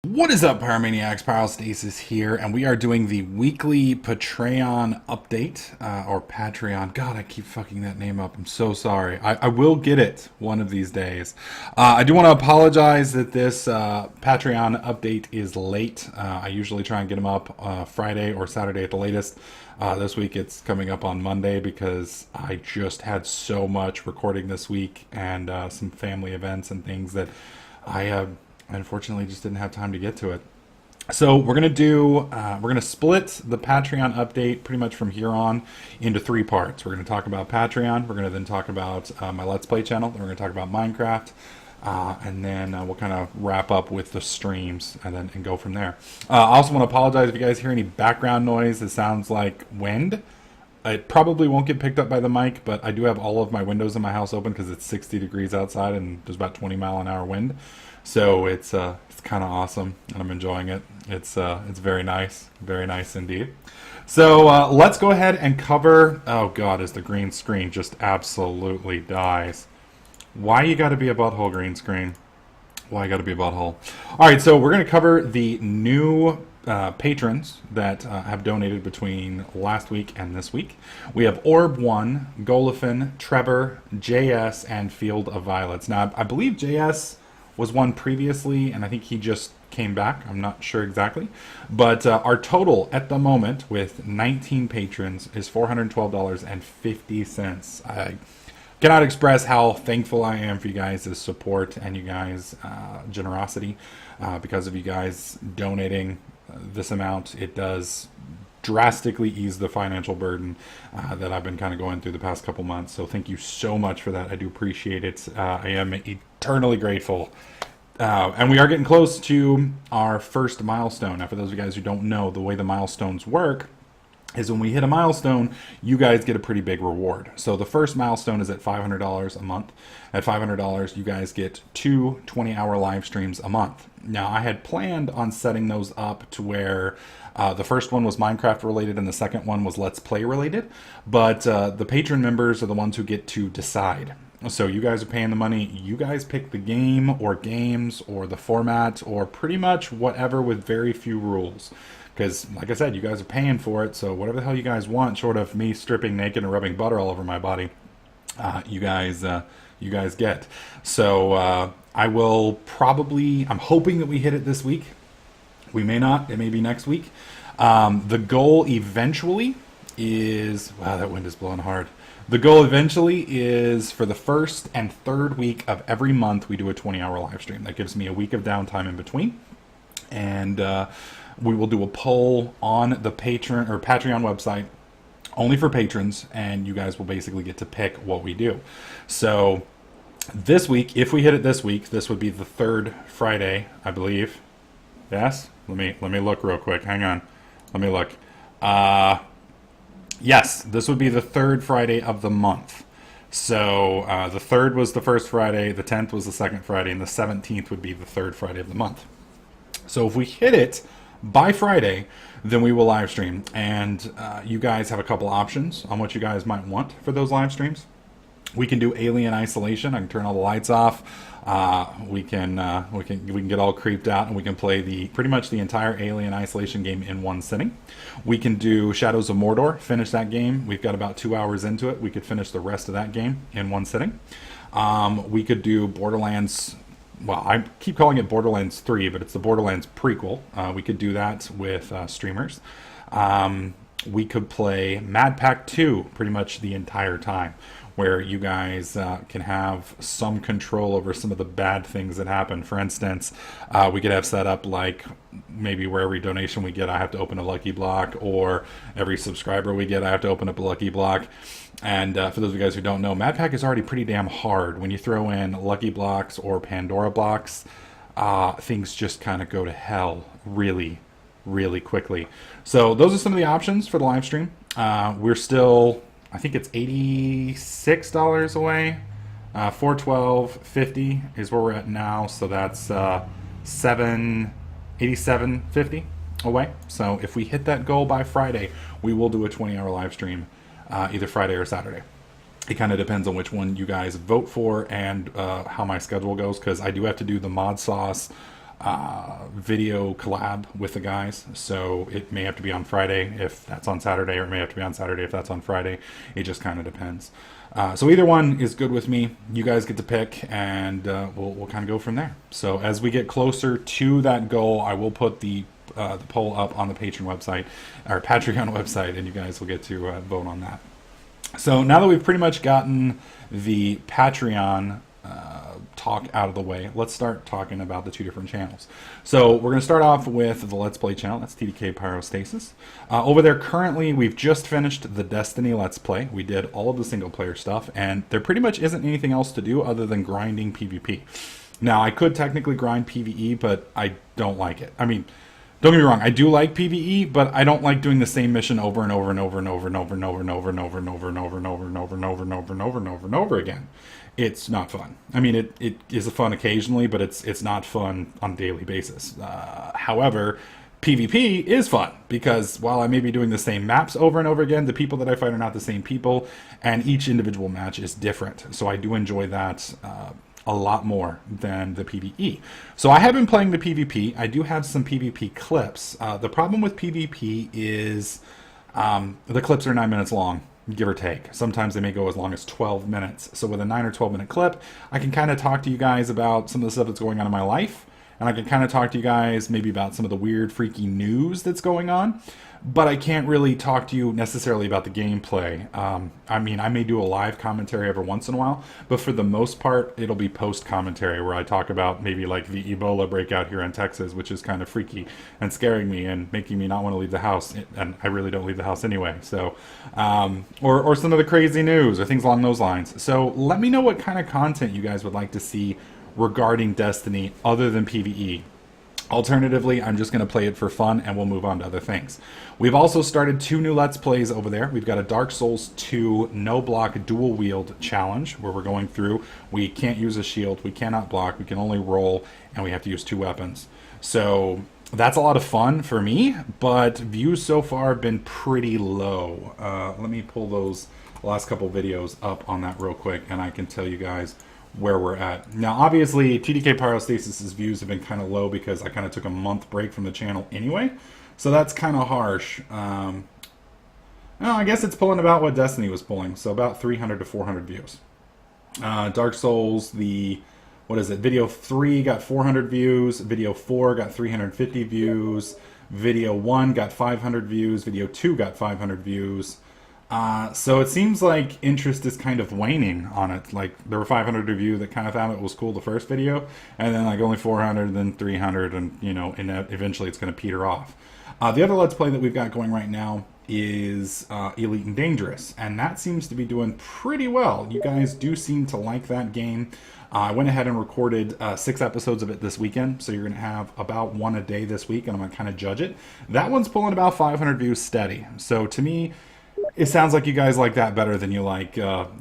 What is up, Pyromaniacs? Pyrostasis here, and we are doing the weekly Patreon update, or Patreon. God, I keep fucking that name up. I'm so sorry. I will get it one of these days. I do want to apologize that this Patreon update is late. I usually try and get them up Friday or Saturday at the latest. This week it's coming up on Monday because I just had so much recording this week and some family events and things that I unfortunately just didn't have time to get to it. So we're gonna split the Patreon update pretty much from here on into three parts. We're gonna talk about Patreon. We're gonna then talk about my Let's Play channel. Then we're gonna talk about Minecraft, and then we'll kind of wrap up with the streams and go from there. I also want to apologize if you guys hear any background noise that sounds like wind. It probably won't get picked up by the mic, but I do have all of my windows in my house open because it's 60 degrees outside and there's about 20-mile-an-hour wind. So it's kind of awesome, and I'm enjoying it. It's very nice indeed. So let's go ahead and cover. Oh God, as the green screen just absolutely dies. Why you got to be a butthole, green screen? Why you got to be a butthole? All right, so we're going to cover the new patrons that have donated between last week and this week. We have Orb1, Golifin, Trevor, JS, and Field of Violets. Now, I believe JS was one previously, and I think he just came back. I'm not sure exactly. But our total at the moment with 19 patrons is $412.50. I cannot express how thankful I am for you guys' support and you guys' generosity. Because of you guys donating this amount, it does drastically ease the financial burden that I've been kind of going through the past couple months. So thank you so much for that. I do appreciate it. I am eternally grateful. And we are getting close to our first milestone. Now, for those of you guys who don't know, the way the milestones work is when we hit a milestone, you guys get a pretty big reward. So the first milestone is at $500 a month. At $500, you guys get two 20-hour live streams a month. Now, I had planned on setting those up to where the first one was Minecraft related and the second one was Let's Play related. But the patron members are the ones who get to decide. So you guys are paying the money. You guys pick the game or games or the format or pretty much whatever with very few rules. Because, like I said, you guys are paying for it, so whatever the hell you guys want, short of me stripping naked and rubbing butter all over my body, you guys get. So I will probably, I'm hoping that we hit it this week. We may not. It may be next week. The goal eventually is, wow, that wind is blowing hard. The goal eventually is for the first and third week of every month, we do a 20-hour live stream. That gives me a week of downtime in between. And we will do a poll on the Patreon website only for patrons, and you guys will basically get to pick what we do. So this week, if we hit it this week, this would be the third Friday, I believe. Yes? Let me look real quick. Hang on. Let me look. Yes, this would be the third Friday of the month. So the 3rd was the first Friday, the 10th was the second Friday, and the 17th would be the third Friday of the month. So if we hit it by Friday, then we will live stream. And you guys have a couple options on what you guys might want for those live streams. We can do alien isolation. I can turn all the lights off. We can get all creeped out, and we can play pretty much the entire alien isolation game in one sitting. We can do Shadows of Mordor. Finish that game. We've got about 2 hours into it. We could finish the rest of that game in one sitting. We could do Borderlands. Well, I keep calling it Borderlands 3, but it's the Borderlands prequel. We could do that with streamers. We could play Mad Pack 2 pretty much the entire time, where you guys can have some control over some of the bad things that happen. For instance, we could have set up like maybe where every donation we get, I have to open a lucky block, or every subscriber we get, I have to open up a lucky block. And for those of you guys who don't know, Mad Pack is already pretty damn hard. When you throw in lucky blocks or Pandora blocks, things just kind of go to hell really, really quickly. So those are some of the options for the live stream. We're still, I think it's $86 away. $412.50 is where we're at now. So that's $87.50 away. So if we hit that goal by Friday, we will do a 20-hour live stream. Either Friday or Saturday. It kind of depends on which one you guys vote for and how my schedule goes, because I do have to do the mod sauce video collab with the guys. So it may have to be on Friday if that's on Saturday, or it may have to be on Saturday if that's on Friday. It just kind of depends. So either one is good with me. You guys get to pick, and we'll kind of go from there. So as we get closer to that goal, I will put the poll up on the Patreon website, and you guys will get to vote on that. So now that we've pretty much gotten the Patreon talk out of the way, let's start talking about the two different channels. So we're going to start off with the Let's Play channel. That's TDK Pyrostasis. Over there currently, we've just finished the Destiny Let's Play. We did all of the single player stuff, and there pretty much isn't anything else to do other than grinding PvP. Now, I could technically grind PvE, but I don't like it. I mean, don't get me wrong, I do like PvE, but I don't like doing the same mission over and over and over and over and over and over and over and over and over and over and over and over and over and over and over and over and over again. It's not fun. I mean, it is fun occasionally, but it's not fun on a daily basis. However, PvP is fun because while I may be doing the same maps over and over again, the people that I fight are not the same people, and each individual match is different. So I do enjoy that a lot more than the PvE. So I have been playing the PvP. I do have some PvP clips. The problem with PvP is the clips are 9 minutes long, give or take. Sometimes they may go as long as 12 minutes. So with a 9 or 12 minute clip, I can kind of talk to you guys about some of the stuff that's going on in my life. And I can kind of talk to you guys maybe about some of the weird, freaky news that's going on. But I can't really talk to you necessarily about the gameplay. I mean, I may do a live commentary every once in a while, but for the most part, it'll be post-commentary where I talk about maybe like the Ebola breakout here in Texas, which is kind of freaky and scaring me and making me not want to leave the house. And I really don't leave the house anyway. So, or some of the crazy news or things along those lines. So let me know what kind of content you guys would like to see regarding Destiny other than PvE. Alternatively, I'm just going to play it for fun and we'll move on to other things. We've also started 2 new Let's Plays over there. We've got a Dark Souls 2 no block dual wield challenge where we're going through. We can't use a shield, we cannot block, we can only roll, and we have to use 2 weapons. So that's a lot of fun for me, but views so far have been pretty low. Let me pull those last couple videos up on that real quick and I can tell you guys where we're at. Now, obviously, TDK Pyrostasis' views have been kind of low because I kind of took a month break from the channel anyway, so that's kind of harsh. No, I guess it's pulling about what Destiny was pulling, so about 300 to 400 views. Dark Souls, video 3 got 400 views, video 4 got 350 views, video 1 got 500 views, video 2 got 500 views. So it seems like interest is kind of waning on it. Like there were 500 of you that kind of thought it was cool the first video, and then like only 400, then 300, and and eventually it's going to peter off. The other Let's Play that we've got going right now is Elite and Dangerous, and that seems to be doing pretty well. You guys do seem to like that game. I went ahead and recorded 6 episodes of it this weekend, so you're going to have about 1 a day this week, and I'm going to kind of judge it. That one's pulling about 500 views steady. So to me, it sounds like you guys like that better than you like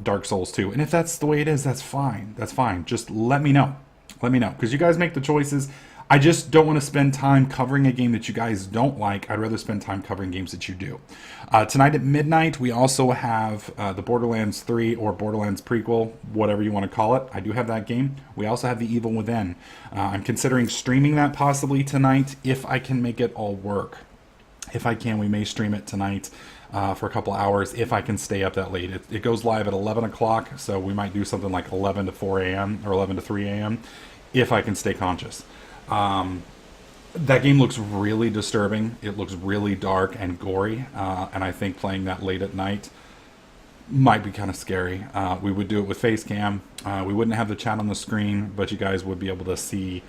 Dark Souls 2. And if that's the way it is, that's fine. That's fine. Just let me know. Let me know. Because you guys make the choices. I just don't want to spend time covering a game that you guys don't like. I'd rather spend time covering games that you do. Tonight at midnight, we also have the Borderlands 3 or Borderlands prequel, whatever you want to call it. I do have that game. We also have The Evil Within. I'm considering streaming that possibly tonight if I can make it all work. If I can, we may stream it tonight for a couple hours if I can stay up that late. It goes live at 11 o'clock, so we might do something like 11 to 4 a.m. or 11 to 3 a.m. if I can stay conscious. That game looks really disturbing. It looks really dark and gory, and I think playing that late at night might be kind of scary. We would do it with face cam. We wouldn't have the chat on the screen, but you guys would be able to see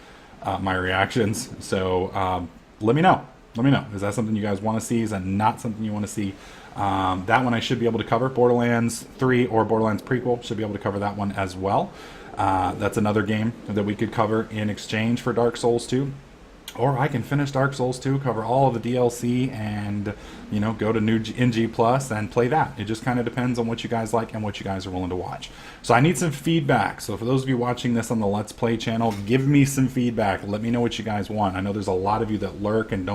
my reactions. So let me know. Let me know. Is that something you guys want to see? Is that not something you want to see? That one I should be able to cover. Borderlands 3 or Borderlands prequel should be able to cover that one as well. That's another game that we could cover in exchange for Dark Souls 2. Or I can finish Dark Souls 2, cover all of the DLC, and go to new NG Plus and play that. It just kind of depends on what you guys like and what you guys are willing to watch. So I need some feedback. So for those of you watching this on the Let's Play channel, give me some feedback. Let me know what you guys want. I know there's a lot of you that lurk and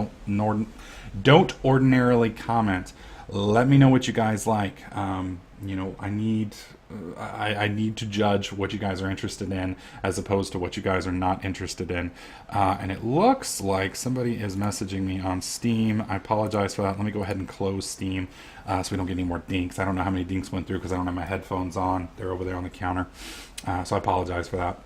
don't ordinarily comment. Let me know what you guys like. you know, I need to judge what you guys are interested in as opposed to what you guys are not interested in. And it looks like somebody is messaging me on Steam. I apologize for that. Let me go ahead and close Steam so we don't get any more dinks. I don't know how many dinks went through because I don't have my headphones on. They're over there on the counter. So I apologize for that.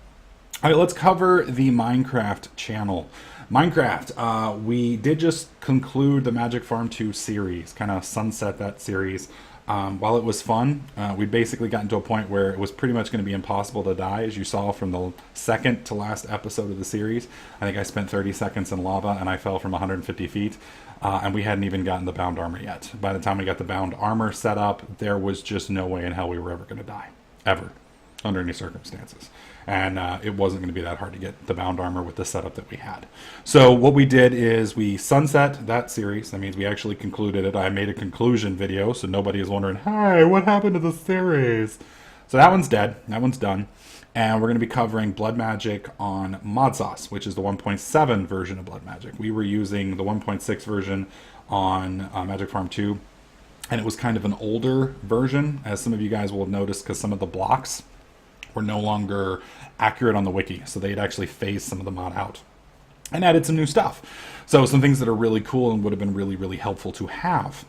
All right, let's cover the Minecraft channel. Minecraft, we did just conclude the Magic Farm 2 series, kind of sunset that series. While it was fun, we basically gotten to a point where it was pretty much going to be impossible to die, as you saw from the second to last episode of the series. I think I spent 30 seconds in lava and I fell from 150 feet, and we hadn't even gotten the bound armor yet. By the time we got the bound armor set up, there was just no way in hell we were ever going to die, ever, under any circumstances. And it wasn't going to be that hard to get the bound armor with the setup that we had. So what we did is we sunset that series. That means we actually concluded it. I made a conclusion video, so nobody is wondering, hey, what happened to the series? So that one's dead. That one's done. And we're going to be covering Blood Magic on Mod Sauce, which is the 1.7 version of Blood Magic. We were using the 1.6 version on Magic Farm 2, and it was kind of an older version, as some of you guys will have noticed, because some of the blocks were no longer accurate on the wiki, so they had actually phased some of the mod out and added some new stuff. So some things that are really cool and would have been really, really helpful to have.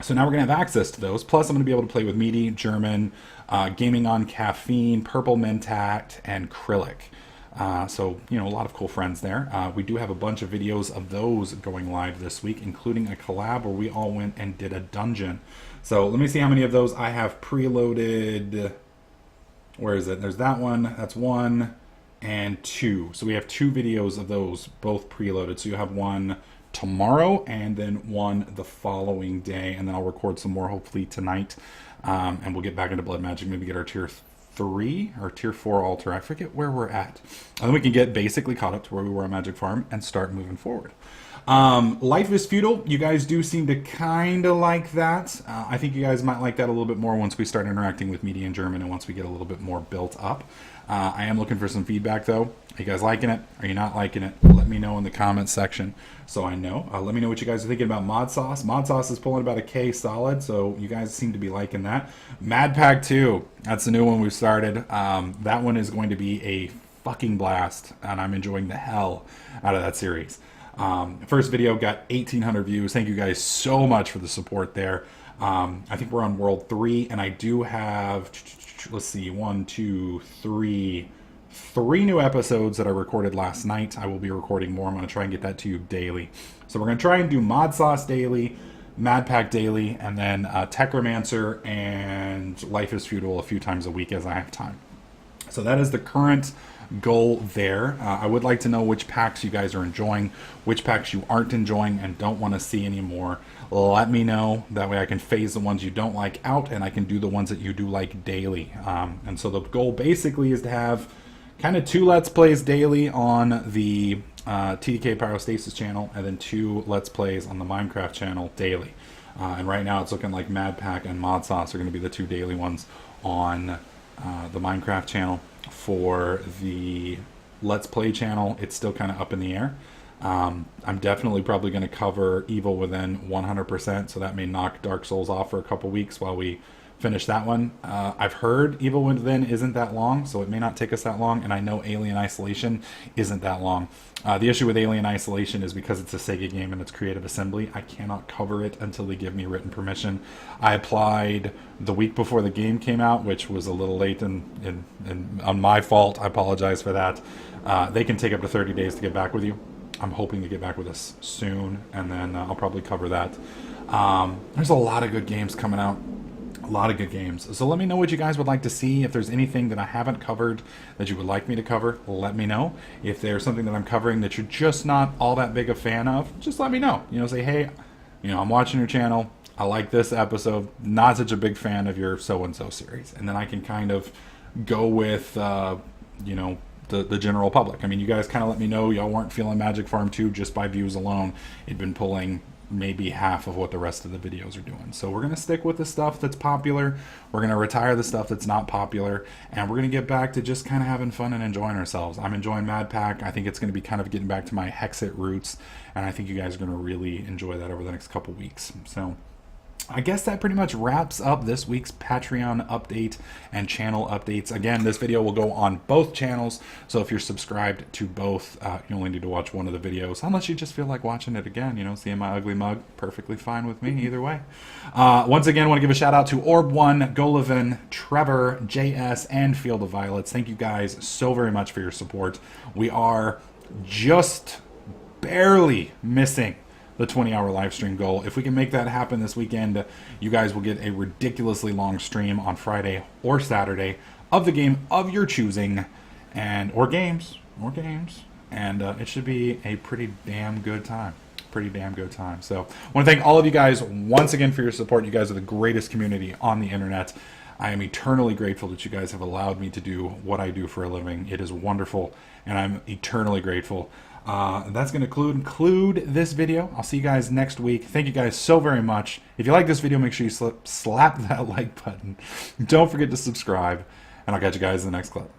So now we're going to have access to those. Plus, I'm going to be able to play with Meaty, German, Gaming on Caffeine, Purple Mentat, and Krillic. So, you know, a lot of cool friends there. We do have a bunch of videos of those going live this week, including a collab where we all went and did a dungeon. So let me see how many of those I have preloaded. Where is it? There's that one. That's 1 and 2. So we have 2 videos of those, both preloaded. So you have one tomorrow and then one the following day. And then I'll record some more hopefully tonight. And we'll get back into Blood Magic, maybe get our tier 3 or tier 4 altar. I forget where we're at. And then we can get basically caught up to where we were on Magic Farm and start moving forward. Life is Feudal. You guys do seem to kind of like that. I think you guys might like that a little bit more once we start interacting with Media and German and once we get a little bit more built up. I am looking for some feedback though. Are you guys liking it? Are you not liking it? Let me know in the comments section so I know. Let me know what you guys are thinking about Mod Sauce. Mod Sauce is pulling about a K solid, so you guys seem to be liking that. Mad Pack 2, that's the new one we've started. That one is going to be a fucking blast, and I'm enjoying the hell out of that series. First video got 1,800 views. Thank you guys so much for the support there. I think we're on World 3, and I do have, let's see, 3 new episodes that I recorded last night. I will be recording more. I'm going to try and get that to you daily. So we're going to try and do Mod Sauce daily, Mad Pack daily, and then Techromancer and Life is Feudal a few times a week as I have time. So that is the current goal there. I would like to know which packs you guys are enjoying, which packs you aren't enjoying and don't want to see anymore. Let me know. That way I can phase the ones you don't like out and I can do the ones that you do like daily. And so the goal basically is to have kind of 2 Let's Plays daily on the TDK Pyrostasis channel and then 2 Let's Plays on the Minecraft channel daily. And right now it's looking like Mad Pack and Mod Sauce are going to be the 2 daily ones on the Minecraft channel. For the Let's Play channel, it's still kind of up in the air. I'm definitely probably going to cover Evil Within 100%, so that may knock Dark Souls off for a couple weeks while we finish that one. I've heard Evil Within isn't that long, so it may not take us that long, and I know Alien Isolation isn't that long. The issue with Alien Isolation is because it's a Sega game and it's Creative Assembly, I cannot cover it until they give me written permission. I applied the week before the game came out, which was a little late and on my fault. I apologize for that. They can take up to 30 days to get back with you. I'm hoping to get back with us soon, and then I'll probably cover that. There's a lot of good games coming out. A lot of good games. So let me know what you guys would like to see. If there's anything that I haven't covered that you would like me to cover, let me know. If there's something that I'm covering that you're just not all that big a fan of, just let me know. You know, say, hey, you know, I'm watching your channel. I like this episode. Not such a big fan of your so-and-so series. And then I can kind of go with, you know, the general public. I mean, you guys kind of let me know y'all weren't feeling Magic Farm 2 just by views alone. It'd been pulling maybe half of what the rest of the videos are doing. So we're going to stick with the stuff that's popular. We're going to retire the stuff that's not popular. And we're going to get back to just kind of having fun and enjoying ourselves. I'm enjoying Mad Pack. I think it's going to be kind of getting back to my Hexit roots. And I think you guys are going to really enjoy that over the next couple weeks. So I guess that pretty much wraps up this week's Patreon update and channel updates. Again, this video will go on both channels, so if you're subscribed to both, you only need to watch one of the videos, unless you just feel like watching it again, you know, seeing my ugly mug, perfectly fine with me either way. Once again, I want to give a shout out to Orb1, Golovan, Trevor, JS, and Field of Violets. Thank you guys so very much for your support. We are just barely missing the 20-hour live stream goal. If we can make that happen this weekend, you guys will get a ridiculously long stream on Friday or Saturday of the game of your choosing, and or games, and it should be a pretty damn good time. So I want to thank all of you guys once again for your support. You guys are the greatest community on the internet. I am eternally grateful that you guys have allowed me to do what I do for a living. It is wonderful, and I'm eternally grateful. That's going to conclude this video. I'll see you guys next week. Thank you guys so very much. If you like this video, make sure you slap that like button. Don't forget to subscribe, and I'll catch you guys in the next clip.